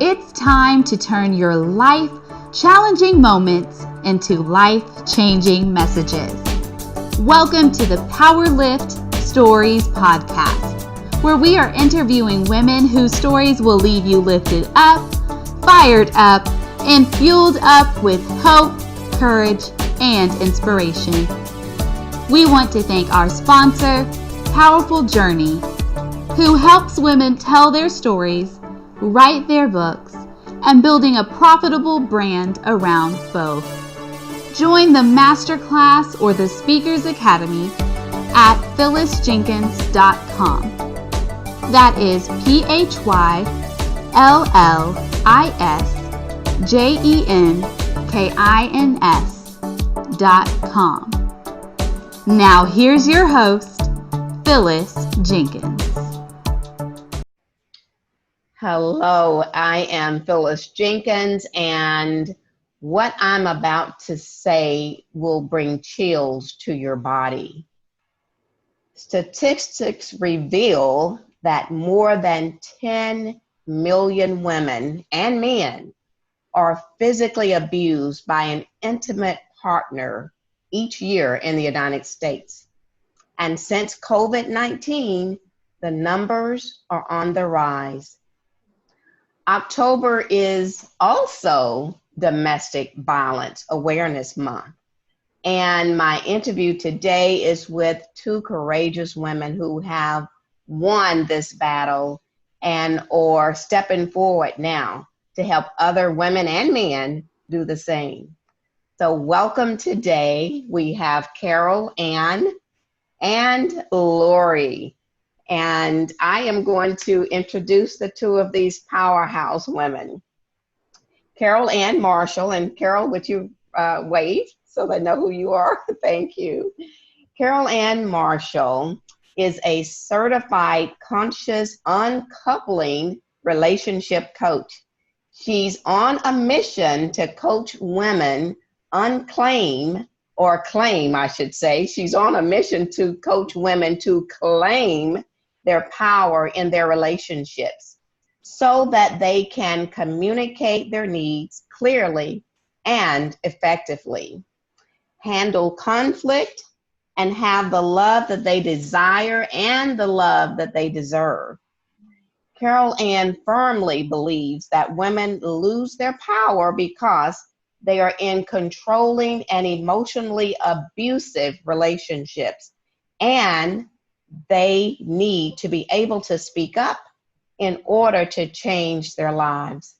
It's time to turn your life-challenging moments into life-changing messages. Welcome to the Power Lift Stories podcast, where we are interviewing women whose stories will leave you lifted up, fired up, and fueled up with hope, courage, and inspiration. We want to thank our sponsor, Powerful Journey, who helps women tell their stories, write their books, and building a profitable brand around both. Join the masterclass or the Speakers Academy at phyllisjenkins.com. That is PHYLLISJENKINS.com. Now here's your host, Phyllis Jenkins. Hello, I am Phyllis Jenkins, and what I'm about to say will bring chills to your body. Statistics reveal that more than 10 million women and men are physically abused by an intimate partner each year in the United States. And since COVID-19, the numbers are on the rise. October is also Domestic Violence Awareness Month. And my interview today is with two courageous women who have won this battle and are stepping forward now to help other women and men do the same. So welcome today. We have Carol Ann and Lori. And I am going to introduce the two of these powerhouse women. Carol Ann Marshall, and Carol, would you wave so they know who you are? Thank you. Carol Ann Marshall is a certified conscious uncoupling relationship coach. She's on a mission to coach women unclaim, or claim, I should say. She's on a mission to coach women to claim their power in their relationships so that they can communicate their needs clearly and effectively, handle conflict, and have the love that they desire and the love that they deserve. Carol Ann firmly believes that women lose their power because they are in controlling and emotionally abusive relationships, and they need to be able to speak up in order to change their lives.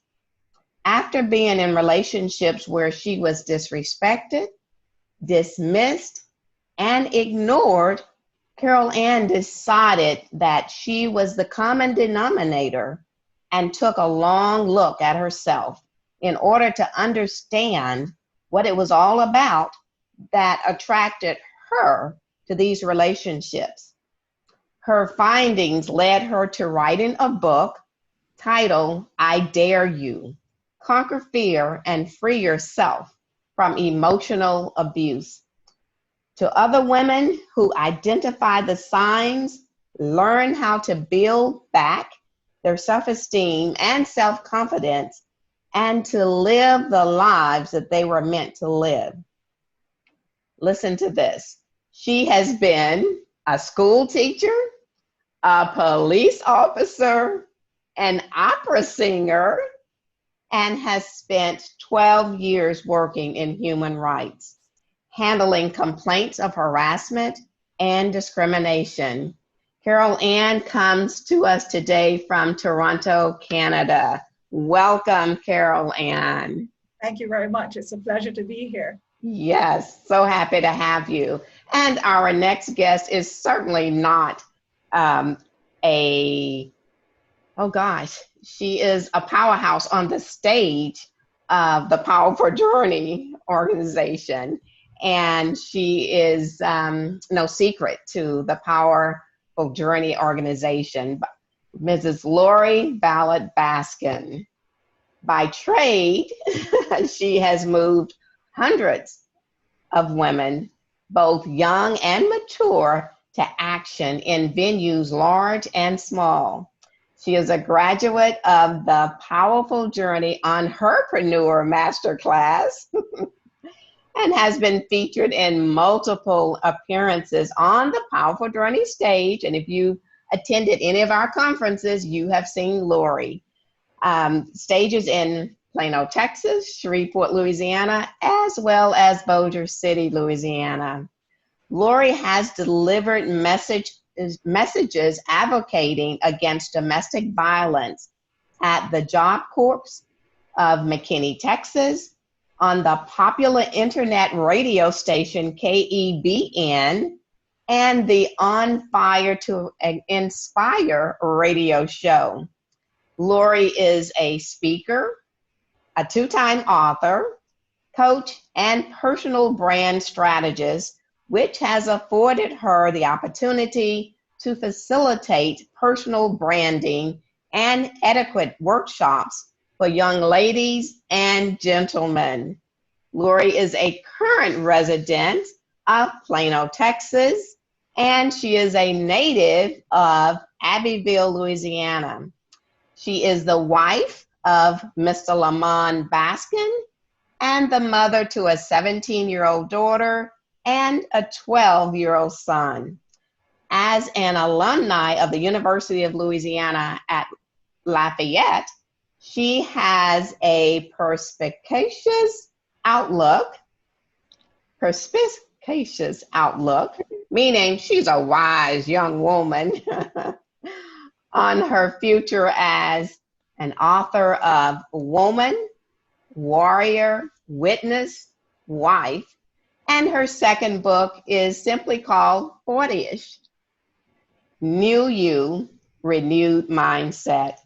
After being in relationships where she was disrespected, dismissed, and ignored, Carol Ann decided that she was the common denominator and took a long look at herself in order to understand what it was all about that attracted her to these relationships. Her findings led her to writing a book titled, I Dare You, Conquer Fear and Free Yourself from Emotional Abuse. To other women who identify the signs, learn how to build back their self-esteem and self-confidence, and to live the lives that they were meant to live. Listen to this. She has been a school teacher, a police officer, an opera singer, and has spent 12 years working in human rights, handling complaints of harassment and discrimination. Carol Ann comes to us today from Toronto, Canada. Welcome, Carol Ann. Thank you very much. It's a pleasure to be here. Yes, so happy to have you. And our next guest is certainly not she is a powerhouse on the stage of the Powerful Journey organization. And she is no secret to the Powerful Journey organization, Mrs. Lori Vallot-Baskin. By trade, she has moved hundreds of women, both young and mature, to action in venues large and small. She is a graduate of the Powerful Journey on Herpreneur Masterclass and has been featured in multiple appearances on the Powerful Journey stage. And if you attended any of our conferences, you have seen Lori. Stages in Plano, Texas, Shreveport, Louisiana, as well as Bossier City, Louisiana. Lori has delivered messages advocating against domestic violence at the Job Corps of McKinney, Texas, on the popular internet radio station KEBN, and the On Fire to Inspire radio show. Lori is a speaker, a two-time author, coach, and personal brand strategist, which has afforded her the opportunity to facilitate personal branding and etiquette workshops for young ladies and gentlemen. Lori is a current resident of Plano, Texas, and she is a native of Abbeville, Louisiana. She is the wife of Mr. Vallot-Baskin and the mother to a 17-year-old daughter and a 12-year-old son. As an alumni of the University of Louisiana at Lafayette, she has a perspicacious outlook, meaning she's a wise young woman, on her future as an author of Woman, Warrior, Witness, Wife, and her second book is simply called 40ish, New You, Renewed Mindset.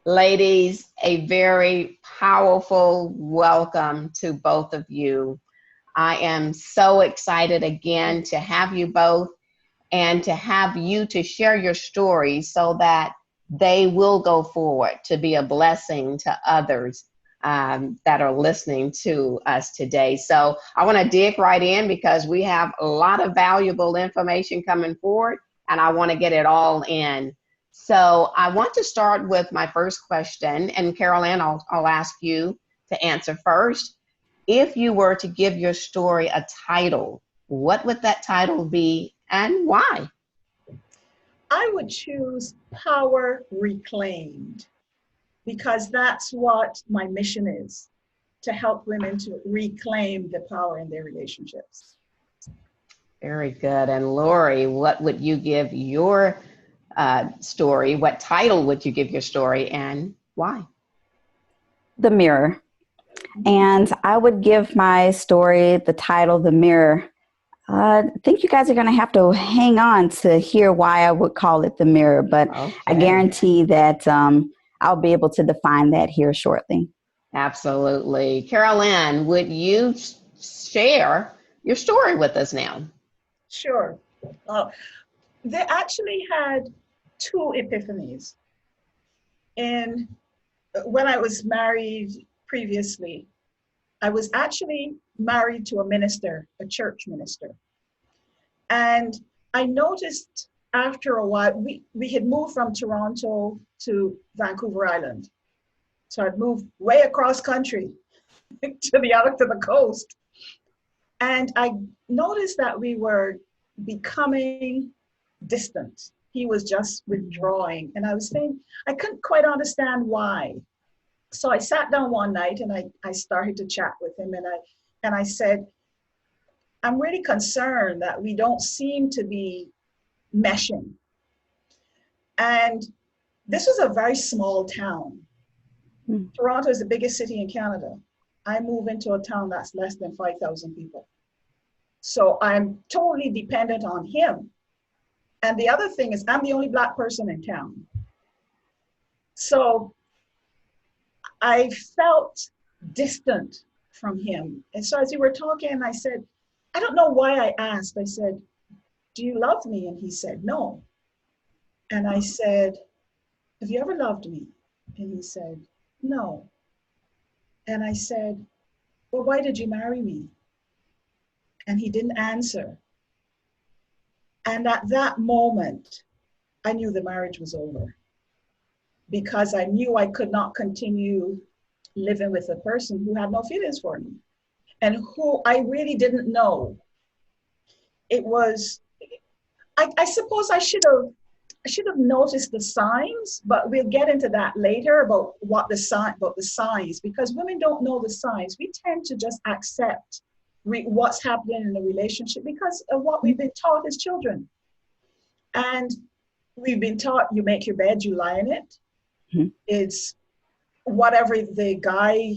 Ladies, a very powerful welcome to both of you. I am so excited again to have you both and to have you to share your stories so that they will go forward to be a blessing to others that are listening to us today. So I want to dig right in because we have a lot of valuable information coming forward and I want to get it all in. So I want to start with my first question, and Carol Ann, I'll ask you to answer first. If you were to give your story a title, what would that title be and why? I would choose Power Reclaimed, because that's what my mission is, to help women to reclaim the power in their relationships. Very good. And Lori, what would you give your story? What title would you give your story and why? The Mirror. And I would give my story the title, The Mirror. I think you guys are going to have to hang on to hear why I would call it The Mirror, but okay. I guarantee that I'll be able to define that here shortly. Absolutely. Carol Ann, would you share your story with us now? Sure. They actually had two epiphanies. And when I was married previously, I was actually married to a minister, a church minister. And I noticed after a while, we had moved from Toronto to Vancouver Island. So I'd moved way across country to the coast. And I noticed that we were becoming distant. He was just withdrawing. And I was saying, I couldn't quite understand why. So I sat down one night and I started to chat with him and I said, I'm really concerned that we don't seem to be meshing. And this was a very small town. Toronto is the biggest city in Canada. I move into a town that's less than 5,000 people. So I'm totally dependent on him. And the other thing is I'm the only Black person in town. So I felt distant from him. And so as we were talking, I said, I don't know why I asked. I said, do you love me? And he said, no. And I said, have you ever loved me? And he said, no. And I said, well, why did you marry me? And he didn't answer. And at that moment, I knew the marriage was over. because I knew I could not continue living with a person who had no feelings for me and who I really didn't know. It was, I suppose I should have noticed the signs, but we'll get into that later about the signs, because women don't know the signs. We tend to just accept what's happening in the relationship because of what we've been taught as children. And we've been taught, you make your bed, you lie in it. Mm-hmm. It's whatever the guy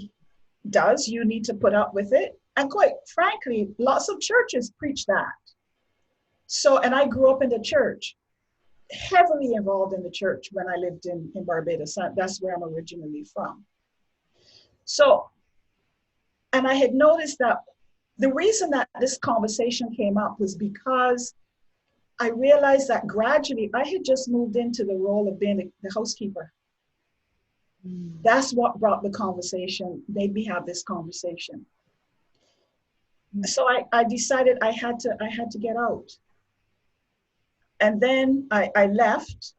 does, you need to put up with it. And quite frankly, lots of churches preach that. So, and I grew up in the church, heavily involved in the church when I lived in Barbados. That's where I'm originally from. So, and I had noticed that the reason that this conversation came up was because I realized that gradually I had just moved into the role of being the housekeeper. That's what brought the conversation, made me have this conversation. So I decided I had to get out. And then I left,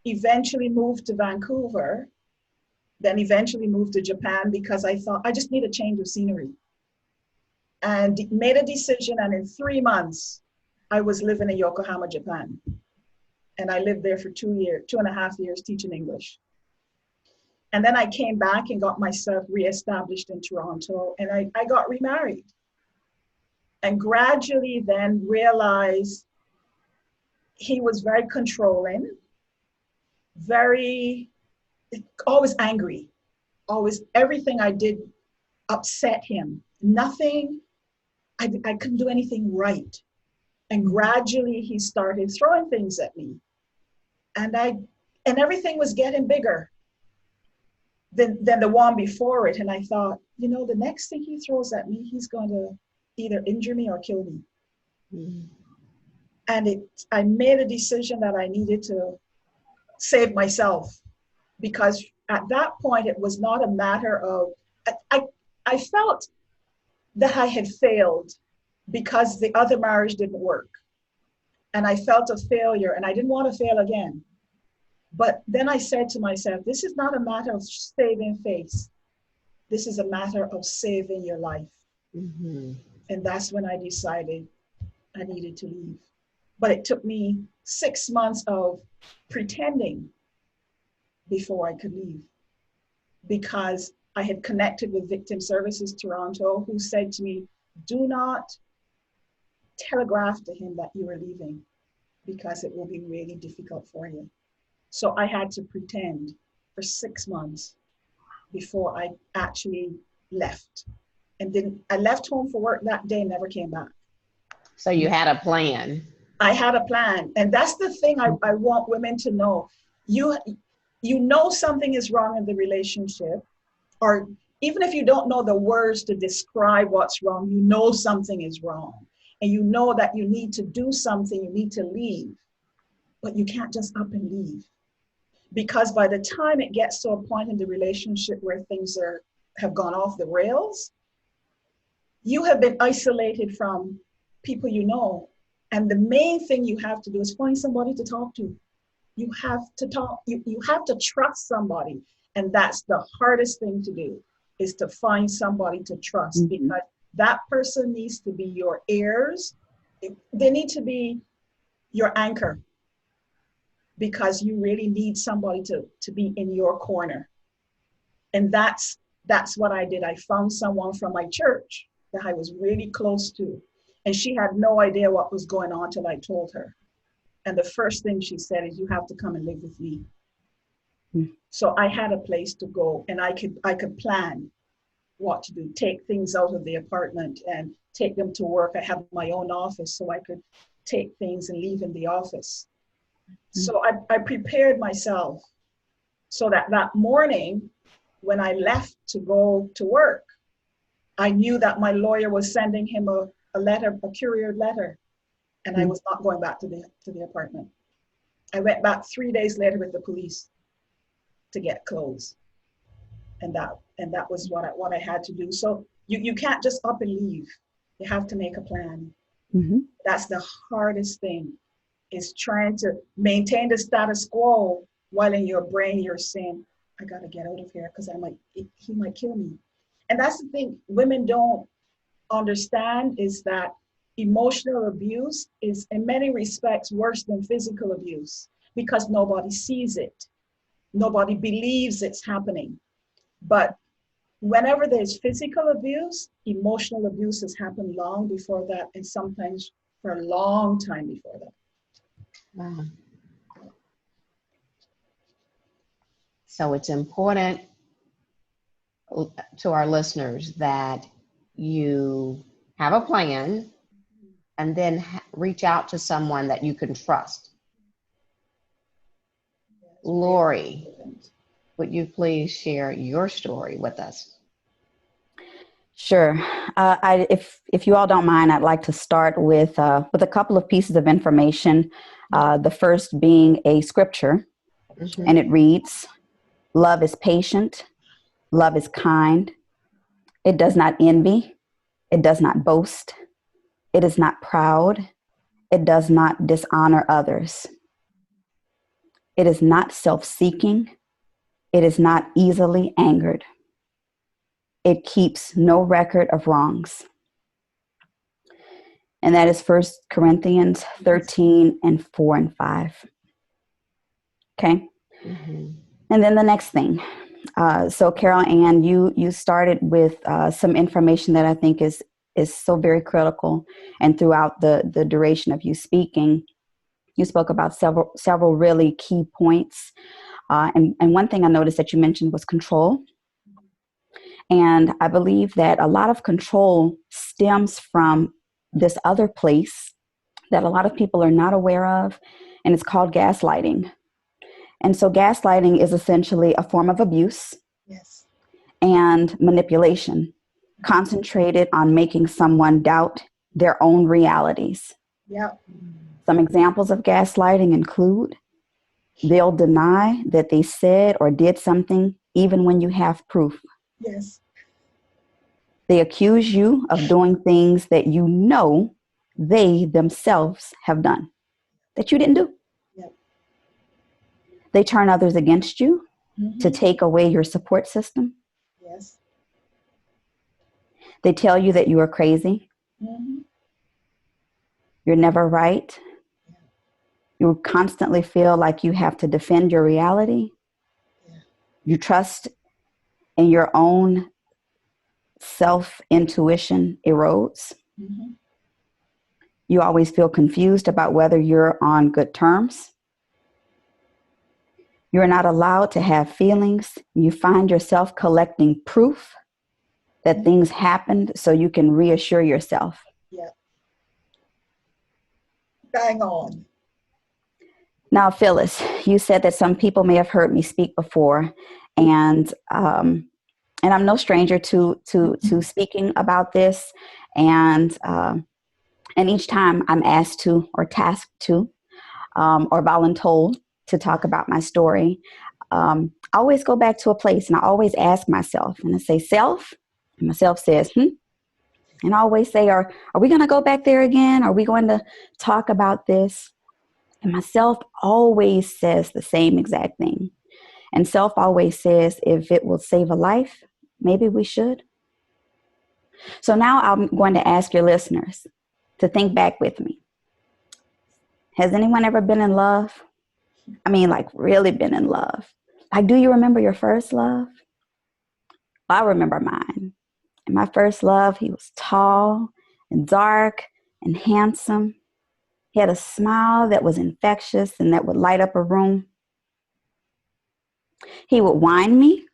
eventually moved to Vancouver, then eventually moved to Japan because I thought I just need a change of scenery. And made a decision, and in 3 months, I was living in Yokohama, Japan. And I lived there for 2.5 years teaching English. And then I came back and got myself reestablished in Toronto, and I got remarried. And gradually then realized he was very controlling, always angry, always, everything I did upset him. Nothing, I couldn't do anything right. And gradually he started throwing things at me. And everything was getting bigger than the one before it. And I thought, the next thing he throws at me, he's going to either injure me or kill me. Mm. And I made a decision that I needed to save myself, because at that point, it was not a matter of, I felt that I had failed because the other marriage didn't work. And I felt a failure, and I didn't want to fail again. But then I said to myself, this is not a matter of saving face. This is a matter of saving your life. Mm-hmm. And that's when I decided I needed to leave. But it took me 6 months of pretending before I could leave, because I had connected with Victim Services Toronto, who said to me, do not telegraph to him that you are leaving, because it will be really difficult for you. So I had to pretend for 6 months before I actually left. And I left home for work that day, never came back. So you had a plan. I had a plan. And that's the thing I want women to know. You know something is wrong in the relationship, or even if you don't know the words to describe what's wrong, you know something is wrong. And you know that you need to do something, you need to leave. But you can't just up and leave. Because by the time it gets to a point in the relationship where things have gone off the rails, you have been isolated from people you know. And the main thing you have to do is find somebody to talk to. You have to talk, you have to trust somebody. And that's the hardest thing to do, is to find somebody to trust. Mm-hmm. Because that person needs to be your ears. They need to be your anchor, because you really need somebody to be in your corner. And that's what I did. I found someone from my church that I was really close to. And she had no idea what was going on till I told her. And the first thing she said is, you have to come and live with me. Mm. So I had a place to go, and I could plan what to do, take things out of the apartment and take them to work. I have my own office, so I could take things and leave in the office. Mm. So I prepared myself so that morning when I left to go to work, I knew that my lawyer was sending him a letter, a courier letter, and I was not going back to the apartment. I went back 3 days later with the police to get clothes, and that was what I had to do. So you can't just up and leave. You have to make a plan. Mm-hmm. That's the hardest thing, is trying to maintain the status quo while in your brain you're saying, I gotta get out of here because he might kill me. And that's the thing women don't understand, is that emotional abuse is in many respects worse than physical abuse because nobody sees it. Nobody believes it's happening. But whenever there's physical abuse, emotional abuse has happened long before that, and sometimes for a long time before that. Wow. So it's important to our listeners that you have a plan and then reach out to someone that you can trust. Lori, would you please share your story with us? Sure. If you all don't mind, I'd like to start with a couple of pieces of information. The first being a scripture, and it reads, "Love is patient, love is kind. It does not envy, it does not boast, it is not proud, it does not dishonor others. It is not self-seeking, it is not easily angered. It keeps no record of wrongs." And that is 1 Corinthians 13 and 4 and 5. Okay. Mm-hmm. And then the next thing. So Carol Ann, you started with some information that I think is so very critical. And throughout the duration of you speaking, you spoke about several really key points. And one thing I noticed that you mentioned was control. And I believe that a lot of control stems from this other place that a lot of people are not aware of, and it's called gaslighting. And so gaslighting is essentially a form of abuse. Yes. And manipulation, concentrated on making someone doubt their own realities. Yeah. Some examples of gaslighting include they'll deny that they said or did something even when you have proof. Yes. They accuse you of doing things that you know they themselves have done, that you didn't do. Yep. They turn others against you Mm-hmm. to take away your support system. Yes. They tell you that you are crazy. Mm-hmm. You're never right. You constantly feel like you have to defend your reality. Yeah. You trust in your own self-intuition erodes. Mm-hmm. You always feel confused about whether you're on good terms. You're not allowed to have feelings. You find yourself collecting proof that things happened so you can reassure yourself. Yeah. Bang on. Now, Phyllis, you said that some people may have heard me speak before, and I'm no stranger to speaking about this, and each time I'm asked to, or tasked to, or voluntold to talk about my story, I always go back to a place, and I always ask myself, and I say, "Self," and myself says, and I always say, "Are we going to go back there again? Are we going to talk about this?" And myself always says the same exact thing. And self always says, if it will save a life, maybe we should. So now I'm going to ask your listeners to think back with me. Has anyone ever been in love? I mean, like really been in love. Like, do you remember your first love? I remember mine. And my first love, he was tall and dark and handsome. He had a smile that was infectious and that would light up a room. He would wine me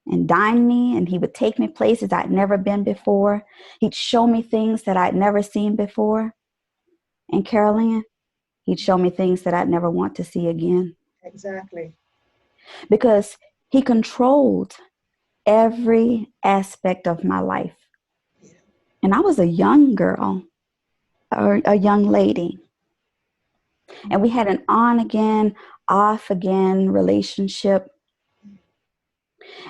and dine me, and he would take me places I'd never been before. He'd show me things that I'd never seen before. And Carolyn, he'd show me things that I'd never want to see again. Exactly. Because he controlled every aspect of my life. Yeah. And I was a young girl, or a young lady. And we had an on again, off again relationship.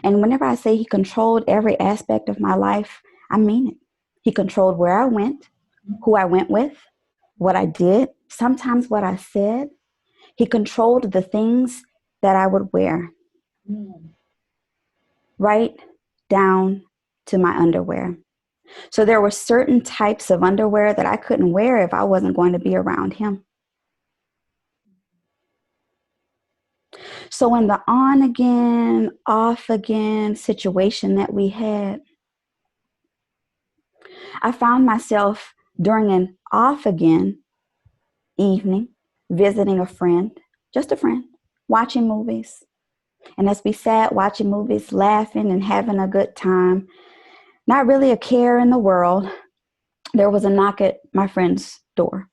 And whenever I say he controlled every aspect of my life, I mean it. He controlled where I went, who I went with, what I did, sometimes what I said. He controlled the things that I would wear, right down to my underwear. So there were certain types of underwear that I couldn't wear if I wasn't going to be around him. So in the on again, off again situation that we had, I found myself during an off again evening, visiting a friend, just a friend, watching movies. And as we sat watching movies, laughing and having a good time, not really a care in the world, there was a knock at my friend's door.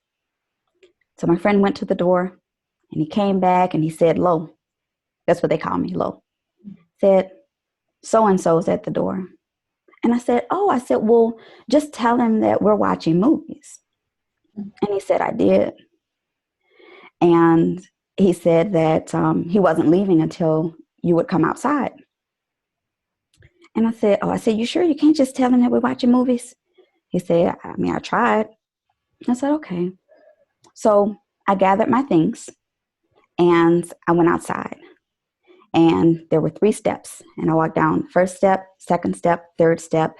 So my friend went to the door and he came back and he said, Lo. That's what they call me, Lo. Said, so-and-so's at the door. And I said, well, just tell him that we're watching movies. And he said, I did. And he said that he wasn't leaving until you would come outside. And I said, you sure you can't just tell him that we're watching movies? He said, I tried. I said, okay. So I gathered my things and I went outside. And there were 3 steps. And I walked down first step, second step, third step.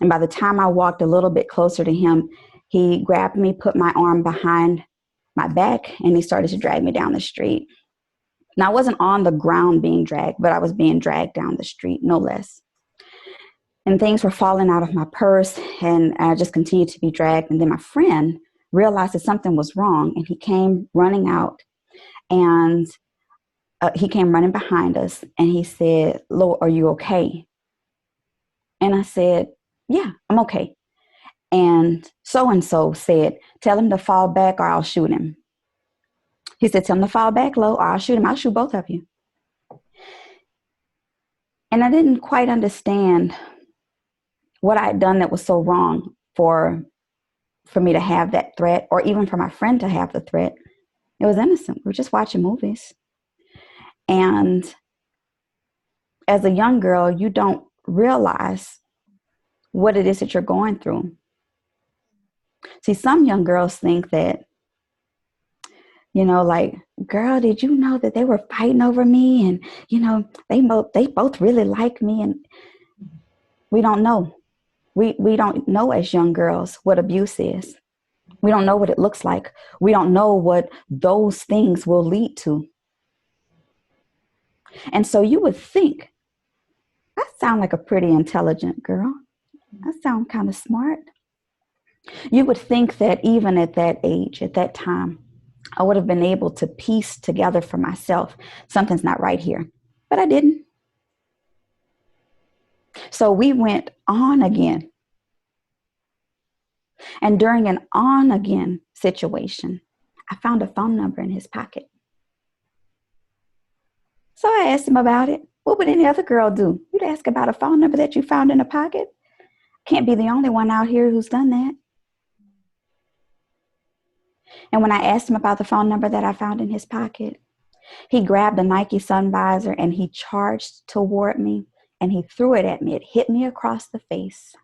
And by the time I walked a little bit closer to him, he grabbed me, put my arm behind my back, and he started to drag me down the street. Now, I wasn't on the ground being dragged, but I was being dragged down the street, no less. And things were falling out of my purse, and I just continued to be dragged. And then my friend realized that something was wrong, and he came running out, and he came running behind us, and he said, Lo, are you okay? And I said, yeah, I'm okay. And so said, tell him to fall back or I'll shoot him. He said, tell him to fall back, Lo, or I'll shoot him. I'll shoot both of you. And I didn't quite understand what I had done that was so wrong for me to have that threat, or even for my friend to have the threat. It was innocent. We were just watching movies. And as a young girl, you don't realize what it is that you're going through. See, some young girls think that, like, girl, did you know that they were fighting over me? And, they both really like me. And we don't know. We don't know as young girls what abuse is. We don't know what it looks like. We don't know what those things will lead to. And so you would think, I sound like a pretty intelligent girl. I sound kind of smart. You would think that even at that age, at that time, I would have been able to piece together for myself, something's not right here. But I didn't. So we went on again. And during an on again situation, I found a phone number in his pocket. So I asked him about it. What would any other girl do? You'd ask about a phone number that you found in a pocket? Can't be the only one out here who's done that. And when I asked him about the phone number that I found in his pocket, he grabbed a Nike sun visor and he charged toward me and he threw it at me. It hit me across the face.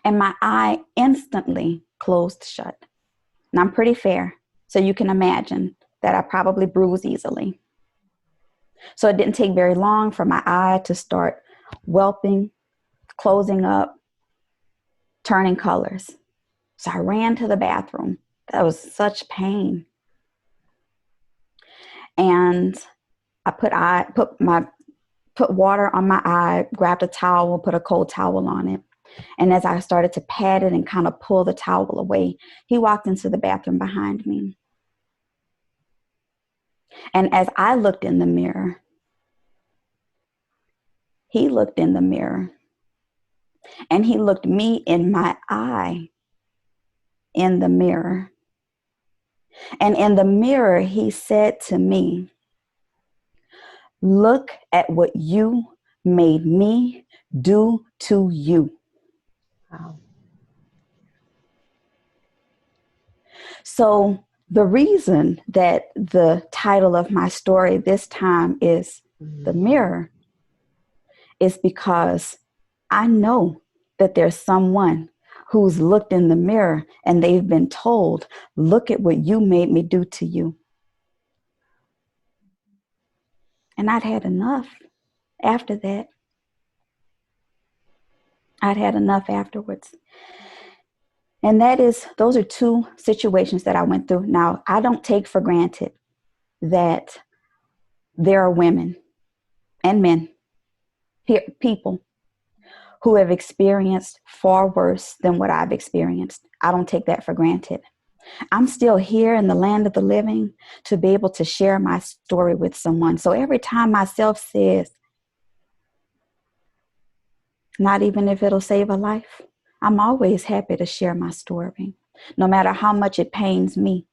And my eye instantly closed shut. And I'm pretty fair, so you can imagine that I probably bruise easily. So it didn't take very long for my eye to start whelping, closing up, turning colors. So I ran to the bathroom. That was such pain. And I put water on my eye, grabbed a towel, put a cold towel on it. And as I started to pat it and kind of pull the towel away, he walked into the bathroom behind me. And as I looked in the mirror, he looked in the mirror. And he looked me in my eye in the mirror. And in the mirror, he said to me, look at what you made me do to you. Wow. So the reason that the title of my story this time is The Mirror is because I know that there's someone who's looked in the mirror and they've been told, look at what you made me do to you. And I'd had enough after that. I'd had enough afterwards. And those are two situations that I went through. Now, I don't take for granted that there are women and men, people who have experienced far worse than what I've experienced. I don't take that for granted. I'm still here in the land of the living to be able to share my story with someone. So every time myself says, not even if it'll save a life, I'm always happy to share my story, no matter how much it pains me.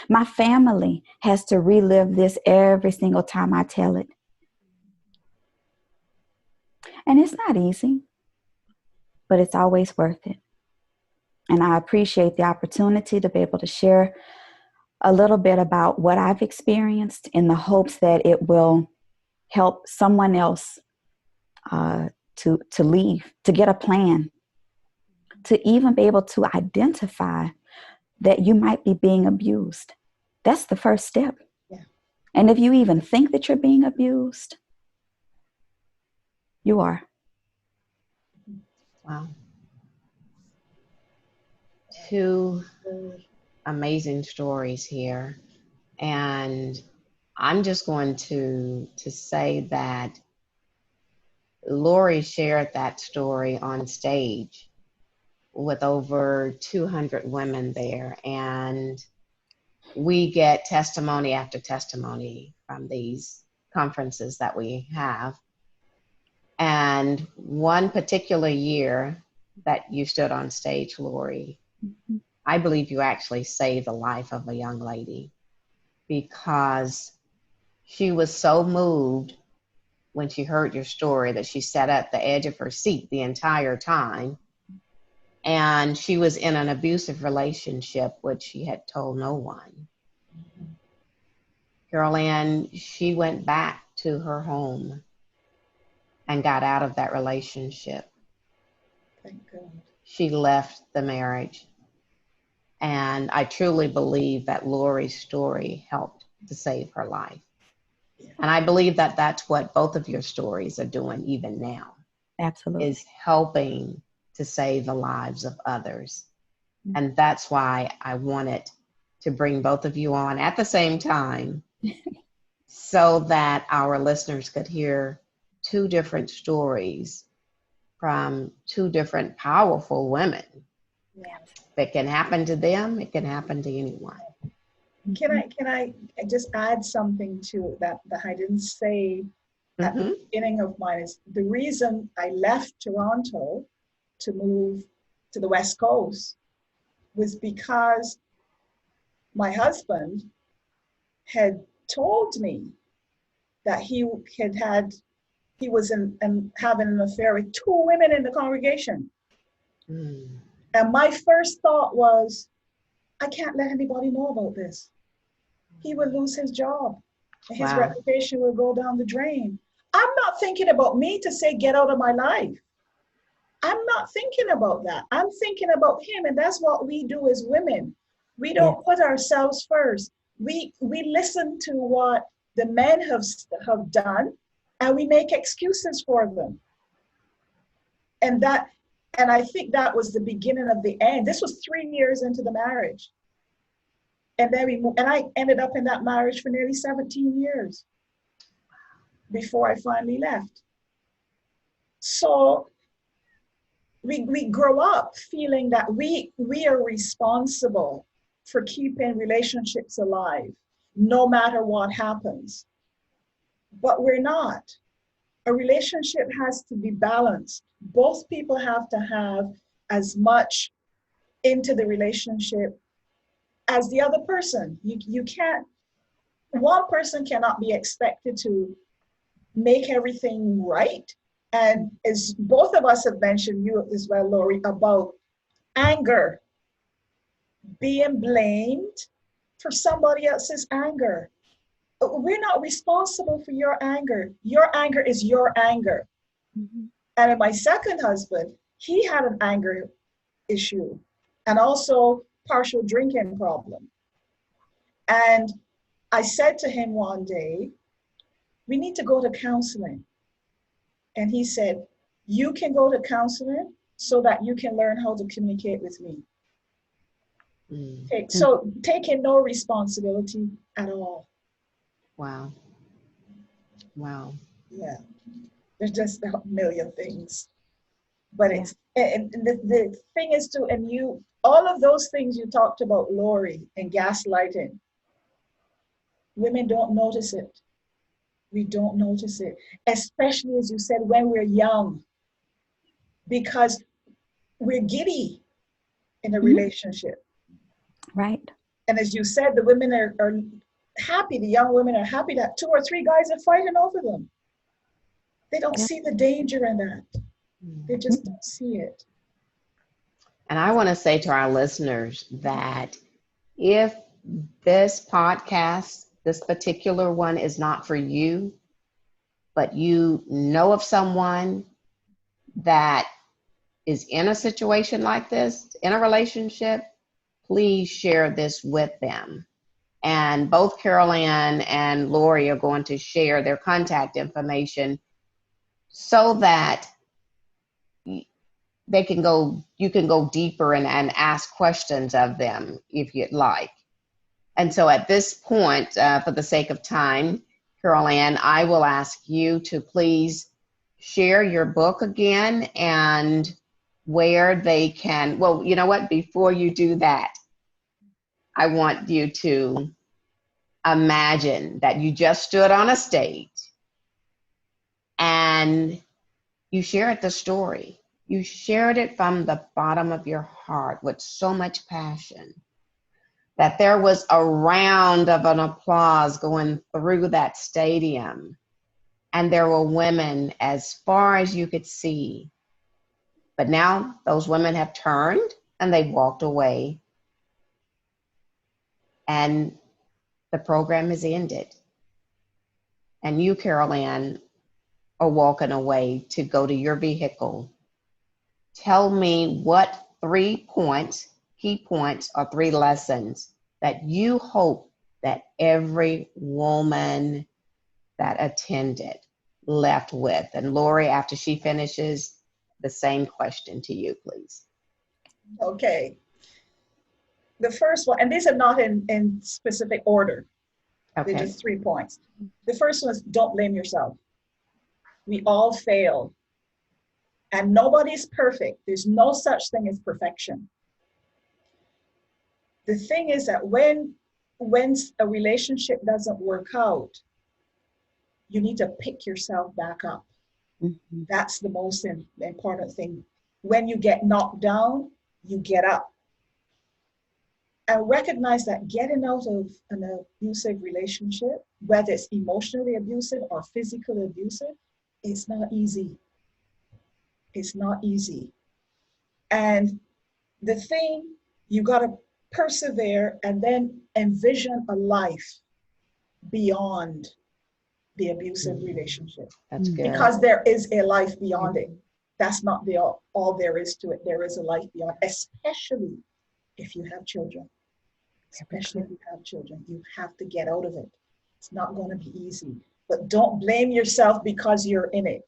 My family has to relive this every single time I tell it. And it's not easy, but it's always worth it. And I appreciate the opportunity to be able to share a little bit about what I've experienced in the hopes that it will help someone else to leave, to get a plan, to even be able to identify that you might be being abused. That's the first step. Yeah. And if you even think that you're being abused, you are. Wow. Two amazing stories here. And I'm just going to say that Lori shared that story on stage with over 200 women there. And we get testimony after testimony from these conferences that we have. And one particular year that you stood on stage, Lori, I believe you actually saved the life of a young lady, because she was so moved when she heard your story that she sat at the edge of her seat the entire time. And she was in an abusive relationship, which she had told no one. Carol Ann, she went back to her home and got out of that relationship. Thank God. She left the marriage. And I truly believe that Lori's story helped to save her life. Yeah. And I believe that that's what both of your stories are doing even now. Absolutely. Is helping to save the lives of others. And that's why I wanted to bring both of you on at the same time so that our listeners could hear two different stories from two different powerful women. Yeah. If it can happen to them, it can happen to anyone. Can I just add something to that I didn't say at the beginning of mine? Is the reason I left Toronto to move to the West Coast was because my husband had told me that he was having an affair with two women in the congregation. And my first thought was, I can't let anybody know about this. He will lose his job and his reputation will go down the drain. I'm not thinking about me to say, get out of my life. I'm not thinking about that. I'm thinking about him. And that's what we do as women. We don't put ourselves first. We listen to what the men have done, and we make excuses for them. And I think that was the beginning of the end. This was 3 years into the marriage. And then we moved, and I ended up in that marriage for nearly 17 years before I finally left. So we grow up feeling that we are responsible for keeping relationships alive, no matter what happens. But we're not. A relationship has to be balanced. Both people have to have as much into the relationship as the other person. You can't, one person cannot be expected to make everything right. And as both of us have mentioned, you as well, Lori, about anger, being blamed for somebody else's anger. We're not responsible for your anger. Your anger is your anger. And in my second husband, he had an anger issue and also partial drinking problem. And I said to him one day, we need to go to counseling. And he said, you can go to counseling so that you can learn how to communicate with me. Okay, so taking no responsibility at all. Wow. Wow. Yeah, there's just a million things. But it's, and the thing is too, and you, all of those things you talked about, Lori, and gaslighting, women don't notice it. We don't notice it, especially as you said, when we're young, because we're giddy in a relationship. Right. And as you said, the women are happy, the young women are happy that 2 or 3 guys are fighting over them. They don't see the danger in that. They just don't see it. And I want to say to our listeners that if this podcast, this particular one, is not for you, but you know of someone that is in a situation like this, in a relationship, please share this with them. And both Carol Ann and Lori are going to share their contact information so that they can go, you can go deeper and ask questions of them if you'd like. And so at this point, for the sake of time, Carol Ann, I will ask you to please share your book again and where they can, well, you know what, before you do that, I want you to imagine that you just stood on a stage and you shared the story. You shared it from the bottom of your heart with so much passion that there was a round of an applause going through that stadium. And there were women as far as you could see. But now those women have turned and they walked away. And the program has ended. And you, Carol Ann, are walking away to go to your vehicle. Tell me what 3 points, key points, or 3 lessons that you hope that every woman that attended left with. And Lori, after she finishes, the same question to you, please. Okay. The first one, and these are not in specific order. Okay. They're just 3 points. The first one is don't blame yourself. We all fail. And nobody's perfect. There's no such thing as perfection. The thing is that when a relationship doesn't work out, you need to pick yourself back up. Mm-hmm. That's the most important thing. When you get knocked down, you get up. And recognize that getting out of an abusive relationship, whether it's emotionally abusive or physically abusive, it's not easy. It's not easy. And the thing, you got to persevere and then envision a life beyond the abusive relationship. That's good. Because there is a life beyond it. That's not all there is to it. There is a life beyond, especially if you have children. Especially if you have children, you have to get out of it. It's not going to be easy. But don't blame yourself because you're in it.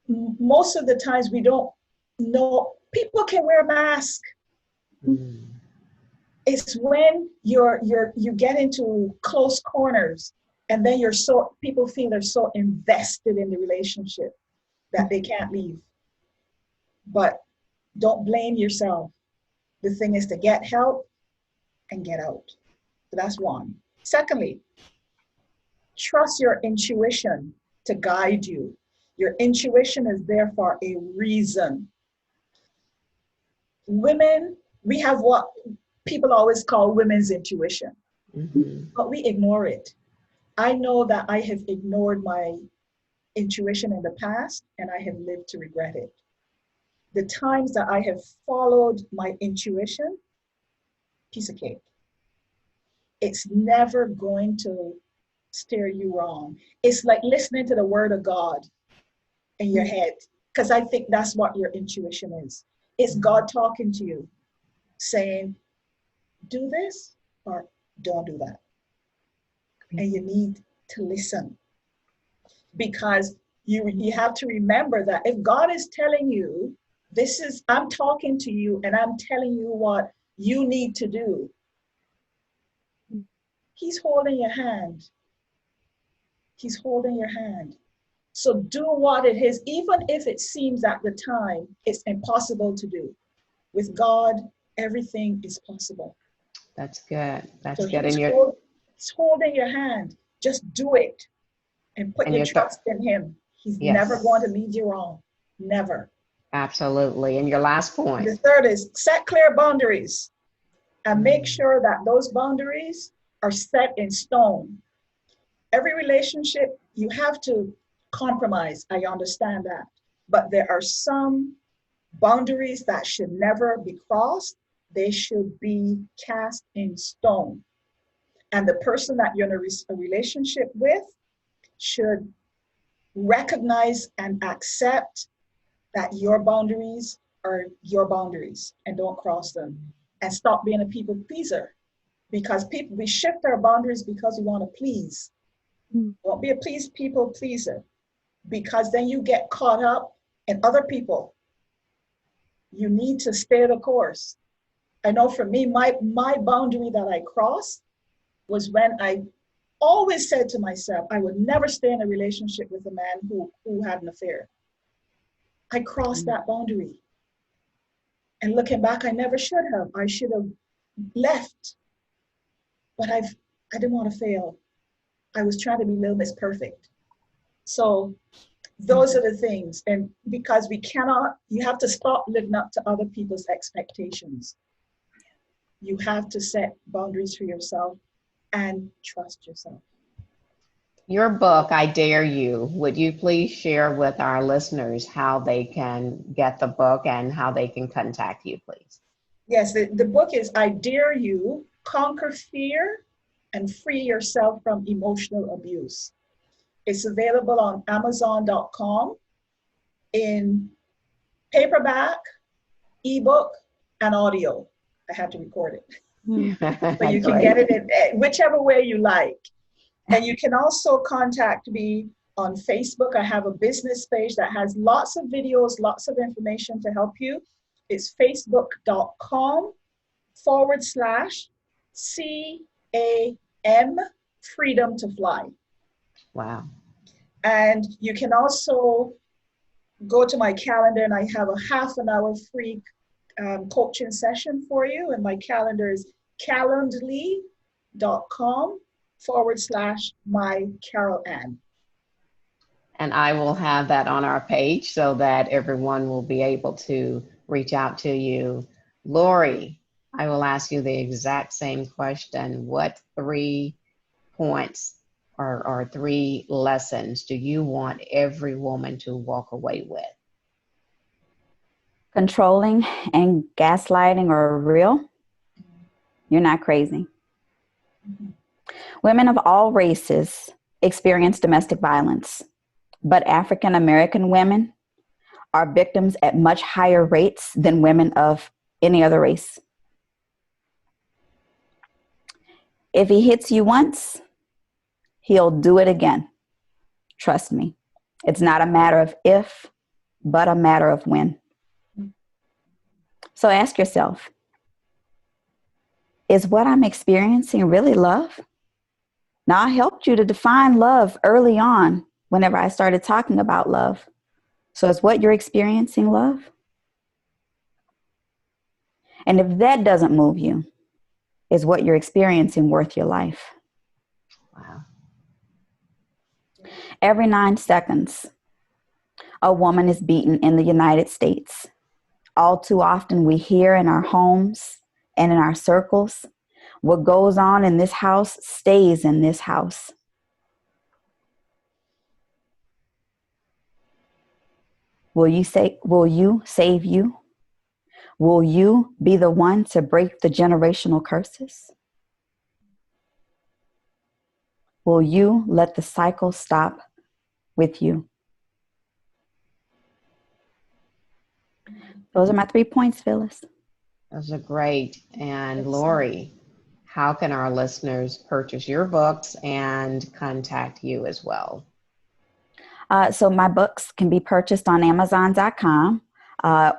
Most of the times we don't know. People can wear a mask. It's when you get into close corners and then people feel they're so invested in the relationship that they can't leave. But don't blame yourself. The thing is to get help and get out. So that's one. Secondly, trust your intuition to guide you. Your intuition is there for a reason. Women, we have what people always call women's intuition, but we ignore it. I know that I have ignored my intuition in the past, and I have lived to regret it. The times that I have followed my intuition, piece of cake. It's never going to steer you wrong. It's like listening to the word of God in your head, because I think that's what your intuition is. It's God talking to you, saying, do this or don't do that. And you need to listen. because you have to remember that if God is telling you, I'm talking to you and I'm telling you what you need to do, He's holding your hand. He's holding your hand. So do what it is, even if it seems at the time it's impossible to do. With God, everything is possible. That's good. That's So good. he's holding your hand. Just do it and put your trust in him. He's never going to lead you wrong. Never. Absolutely. And your last point. The third is set clear boundaries and make sure that those boundaries are set in stone. Every relationship, you have to compromise. I understand that. But there are some boundaries that should never be crossed. They should be cast in stone. And the person that you're in a relationship with should recognize and accept that your boundaries are your boundaries and don't cross them. And stop being a people pleaser. Because we shift our boundaries because we want to please. Don't be a people pleaser, because then you get caught up in other people. You need to stay the course. I know for me, my boundary that I crossed was when I always said to myself, I would never stay in a relationship with a man who had an affair. I crossed that boundary. And looking back, I never should have. I should have left. But I didn't want to fail. I was trying to be Little Miss Perfect. So those are the things. And because you have to stop living up to other people's expectations. You have to set boundaries for yourself and trust yourself. Your book, I Dare You, would you please share with our listeners how they can get the book and how they can contact you, please? Yes, the book is I Dare You, Conquer Fear and Free Yourself from Emotional Abuse. It's available on Amazon.com in paperback, ebook, and audio. I had to record it. But you can get it in whichever way you like. And you can also contact me on Facebook. I have a business page that has lots of videos, lots of information to help you. It's facebook.com/CAM Freedom to Fly. Wow. And you can also go to my calendar, and I have a half an hour free coaching session for you. And my calendar is calendly.com/my Carol Ann. And I will have that on our page so that everyone will be able to reach out to you. Lori, I will ask you the exact same question. What 3 points or 3 lessons do you want every woman to walk away with? Controlling and gaslighting are real. You're not crazy. Women of all races experience domestic violence, but African American women are victims at much higher rates than women of any other race. If he hits you once, he'll do it again. Trust me. It's not a matter of if, but a matter of when. So ask yourself, is what I'm experiencing really love? Now, I helped you to define love early on whenever I started talking about love. So is what you're experiencing love? And if that doesn't move you, is what you're experiencing worth your life? Wow. Every 9 seconds, a woman is beaten in the United States. All too often we hear in our homes and in our circles, what goes on in this house stays in this house. Will you save you? Will you be the one to break the generational curses? Will you let the cycle stop with you? Those are my 3 points, Phyllis. Those are great. And Lori, how can our listeners purchase your books and contact you as well? So my books can be purchased on Amazon.com,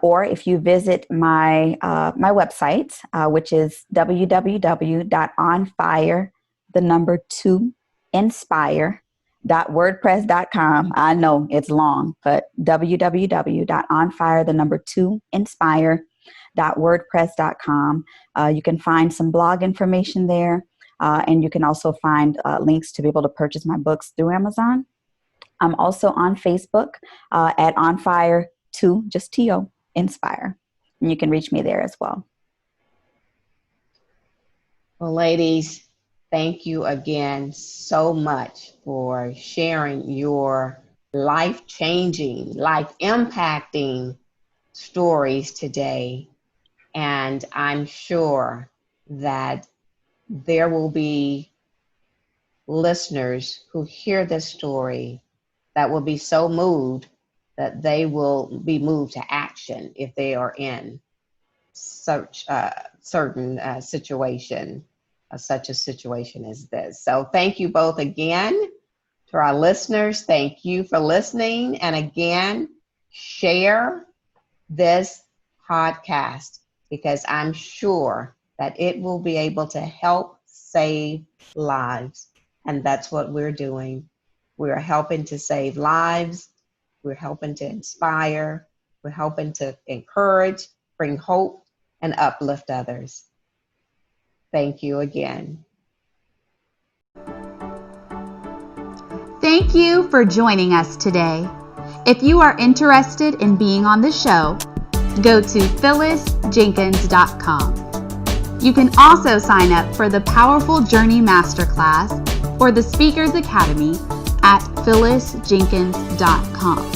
or if you visit my my website, which is www.onfire2inspire.wordpress.com. I know it's long, but www.onfire2inspire.wordpress.com. You can find some blog information there, and you can also find links to be able to purchase my books through Amazon. I'm also on Facebook at onfire2, just T-O, inspire. And you can reach me there as well. Well, ladies, thank you again so much for sharing your life-changing, life-impacting stories today. And I'm sure that there will be listeners who hear this story that will be so moved that they will be moved to action if they are in such a certain situation, such a situation as this. So thank you both again. To our listeners, thank you for listening. And again, share this podcast because I'm sure that it will be able to help save lives. And that's what we're doing. We're helping to save lives. We're helping to inspire. We're helping to encourage, bring hope, and uplift others. Thank you again. Thank you for joining us today. If you are interested in being on the show, go to phyllisjenkins.com. You can also sign up for the Powerful Journey Masterclass or the Speakers Academy at phyllisjenkins.com.